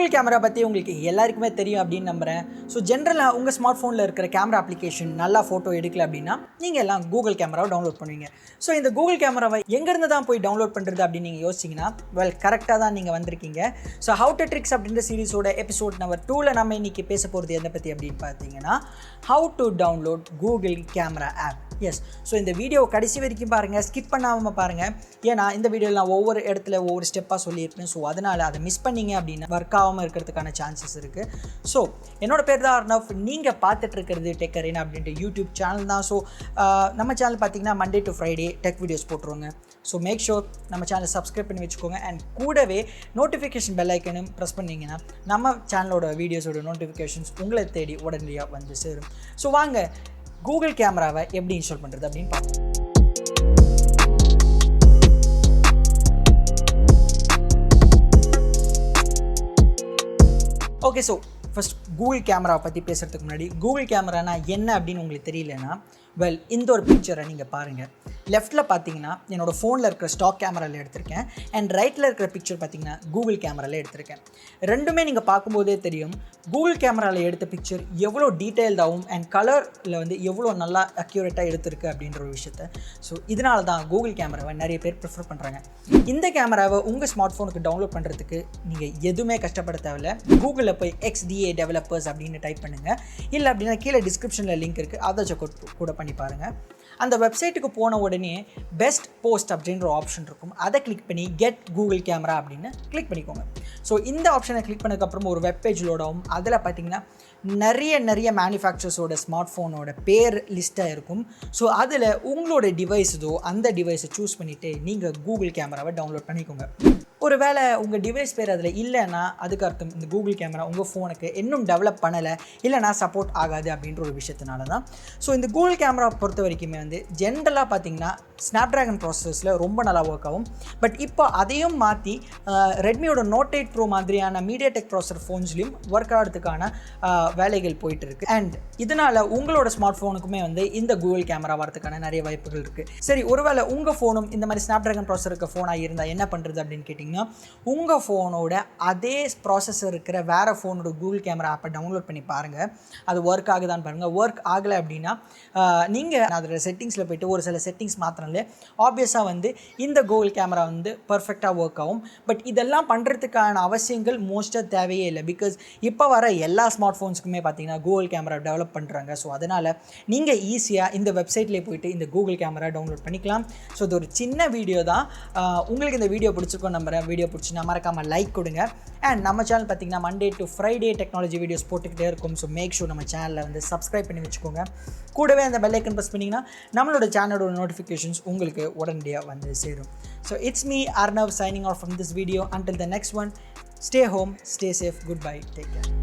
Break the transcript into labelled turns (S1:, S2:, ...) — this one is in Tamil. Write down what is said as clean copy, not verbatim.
S1: கூகுள் கேமரா பற்றி உங்களுக்கு எல்லாருக்குமே தெரியும் அப்படின்னு நம்புகிறேன். ஸோ ஜென்ரலாக உங்கள் ஸ்மார்ட் ஃபோனில் இருக்கிற கேமரா அப்ளிகேஷன் நல்லா ஃபோட்டோ எடுக்கல அப்படின்னா நீங்கள் எல்லாம் கூகுள் கேமராவை டவுன்லோட் பண்ணுவீங்க. ஸோ இந்த கூகுள் கேமராவை எங்கேருந்து தான் போய் டவுன்லோட் பண்ணுறது அப்படின்னு நீங்கள் யோசிச்சிங்கன்னா கரெக்டாக தான் நீங்கள் வந்திருக்கீங்க. ஸோ ஹவு டு ட்ரிக்ஸ் அப்படின்ற சீரிஸோட எபிசோட் நம்பர் 2ல் நம்ம இன்றைக்கி பேச போகிறது எதை பற்றி அப்படின்னு பார்த்தீங்கன்னா how to download Google camera app. Yes, so இந்த வீடியோ கடைசி வரைக்கும் பாருங்கள், ஸ்கிப் பண்ணாமல் பாருங்கள். ஏன்னா இந்த வீடியோவில் நான் ஒவ்வொரு இடத்துல ஒவ்வொரு ஸ்டெப்பாக சொல்லியிருப்பேன். ஸோ அதனால் அதை மிஸ் பண்ணிங்க அப்படின்னா ஒர்க் ஆகாமல் இருக்கிறதுக்கான சான்சஸ் இருக்குது. ஸோ என்னோடய பேர் தான் அர்ணவ். நீங்கள் பார்த்துட்ருக்கிறது டெக்கரின் அப்படின்ட்டு யூடியூப் சேனல் தான். ஸோ நம்ம சேனல் பார்த்திங்கன்னா Monday to Friday tech videos போட்டுருவோங்க. ஸோ மேக் ஷோர் நம்ம சேனலை சப்ஸ்கிரைப் பண்ணி வச்சுக்கோங்க. அண்ட் கூடவே நோட்டிஃபிகேஷன் பெல் ஐக்கனும் ப்ரெஸ் பண்ணிங்கன்னா நம்ம சேனலோட வீடியோஸோட நோட்டிஃபிகேஷன்ஸ் உங்களை தேடி உடனடியாக வந்து சேரும். ஸோ வாங்க கூகுள் கேமராவை எப்படி இன்ஸ்டால் பண்ணுறது அப்படின்னு பார்ப்போம். ஓகே, ஸோ ஃபஸ்ட் கூகுள் கேமராவை பற்றி பேசுகிறதுக்கு முன்னாடி கூகுள் கேமரானா என்ன அப்படின்னு உங்களுக்கு தெரியலனா இந்த ஒரு பிக்சரை நீங்கள் பாருங்கள். லெஃப்ட்டில் பார்த்தீங்கன்னா என்னோடய ஃபோனில் இருக்கிற ஸ்டாக் கேமராவில் எடுத்திருக்கேன். அண்ட் ரைட்டில் இருக்கிற பிக்சர் பார்த்தீங்கன்னா கூகுள் கேமராவில் எடுத்திருக்கேன். ரெண்டுமே நீங்கள் பார்க்கும்போதே தெரியும் கூகுள் கேமராவில் எடுத்த பிக்சர் எவ்வளோ டீட்டெயில்டாகவும் அண்ட் கலரில் எவ்வளோ நல்லா அக்யூரேட்டாக எடுத்திருக்கு அப்படின்ற ஒரு விஷயத்த. ஸோ இதனால தான் கூகுள் கேமராவை நிறைய பேர் ப்ரிஃபர் பண்ணுறாங்க. இந்த கேமராவை உங்கள் ஸ்மார்ட் ஃபோனுக்கு டவுன்லோட் பண்ணுறதுக்கு நீங்கள் எதுவுமே கஷ்டப்பட தேவையில்லை. கூகுளில் போய் XDA டெவலப்பர்ஸ் அப்படின்னு டைப் பண்ணுங்கள். இல்லை அப்படின்னா கீழே டிஸ்கிரிப்ஷனில் லிங்க் இருக்குது, அதை செக் கூட பண்ணி பாருங்கள். அந்த வெப்சைட்டுக்கு போன உடனே பெஸ்ட் போஸ்ட் அப்படின்ற ஒரு ஆப்ஷன் இருக்கும். அதை கிளிக் பண்ணி கெட் கூகுள் கேமரா அப்படின்னு கிளிக் பண்ணிக்கோங்க. ஸோ இந்த ஆப்ஷனை கிளிக் பண்ணதுக்கப்புறம் ஒரு வெப் பேஜ் லோடாகும். அதில் பார்த்திங்கன்னா நிறைய மேனுஃபேக்சர்ஸோட ஸ்மார்ட் ஃபோனோட பேர் லிஸ்ட்டாக இருக்கும். ஸோ அதில் உங்களோட டிவைஸோ அந்த டிவைஸை சூஸ் பண்ணிவிட்டு நீங்கள் கூகுள் கேமராவை டவுன்லோட் பண்ணிக்கோங்க. ஒரு வேளை உங்கள் டிவைஸ் பேர் அதில் இல்லைன்னா அதுக்கு அர்த்தம் இந்த கூகுள் கேமரா உங்கள் ஃபோனுக்கு இன்னும் டெவலப் பண்ணலை, இல்லைனா சப்போர்ட் ஆகாது அப்படின்ற ஒரு விஷயத்தினால தான். ஸோ இந்த கூகுள் கேமரா பொறுத்த வரைக்குமே ஜென்ரலாக பார்த்திங்கன்னா ஸ்னாப்ட்ராகன் ப்ராசஸில் ரொம்ப நல்லா ஒர்க் ஆகும். பட் இப்போ அதையும் மாற்றி ரெட்மியோட நோட் 8 ப்ரோ மாதிரியான மீடியாடெக் ப்ராசஸர் ஃபோன்ஸ்லையும் ஒர்க் ஆகிறதுக்கான வேலைகள் போயிட்டுருக்கு. அண்ட் இதனால் உங்களோட ஸ்மார்ட் ஃபோனுக்குமே இந்த கூகுள் கேமரா வரதுக்கான நிறைய வாய்ப்புகள் இருக்குது. சரி, ஒருவேளை உங்கள் ஃபோனும் இந்த மாதிரி ஸ்னாப்ட்ராகன் ப்ராசஸர் இருக்க ஃபோனாக இருந்தால் என்ன பண்ணுறது அப்படின்னு கேட்டிங்கன்னா உங்கள் ஃபோனோட அதே ப்ராசஸர் இருக்கிற வேறு ஃபோனோட கூகுள் கேமரா ஆப்பை டவுன்லோட் பண்ணி பாருங்கள். அது ஒர்க் ஆகுதான்னு பாருங்கள். ஒர்க் ஆகலை அப்படின்னா நீங்கள் அதோட செட்டிங்ஸில் போய்ட்டு ஒரு சில செட்டிங்ஸ் மாத்திரம்லே ஆப்வியஸாக இந்த கூகுள் கேமரா பர்ஃபெக்டாக ஒர்க் ஆகும். பட் இதெல்லாம் பண்ணுறதுக்கான அவசியங்கள் மோஸ்ட்டாக தேவையே இல்லை. பிகாஸ் இப்போ வர எல்லா ஸ்மார்ட் ஃபோன்ஸுக்குமே பார்த்தீங்கன்னா கூகுள் கேமரா டெவலப் பண்ணுறாங்க. ஸோ அதனால் நீங்கள் ஈஸியாக இந்த வெப்சைட்லேயே போய்ட்டு இந்த கூகுள் கேமரா டவுன்லோட் பண்ணிக்கலாம். ஸோ இது ஒரு சின்ன வீடியோ தான். உங்களுக்கு இந்த வீடியோ பிடிச்சிருக்கோம் நம்புறேன். வீடியோ பிடிச்சினா மறக்காமல் லைக் கொடுங்க. அண்ட் நம்ம சேனல் பார்த்திங்கன்னா Monday to Friday technology videos போட்டுக்கிட்டே இருக்கும். ஸோ மேக் ஷூர் நம்ம சேனலில் சப்ஸ்கிரைப் பண்ணி வச்சுக்கோங்க. கூடவே அந்த பெல் ஐக்கன் ப்ரெஸ் பண்ணிங்கன்னா நம்மளோட சேனலோட நோட்டிஃபிகேஷன்ஸ் உங்களுக்கு உடனடியாக சேரும். So it's me Arnav signing off from this video. Until the next one, stay home, stay safe, goodbye, take care.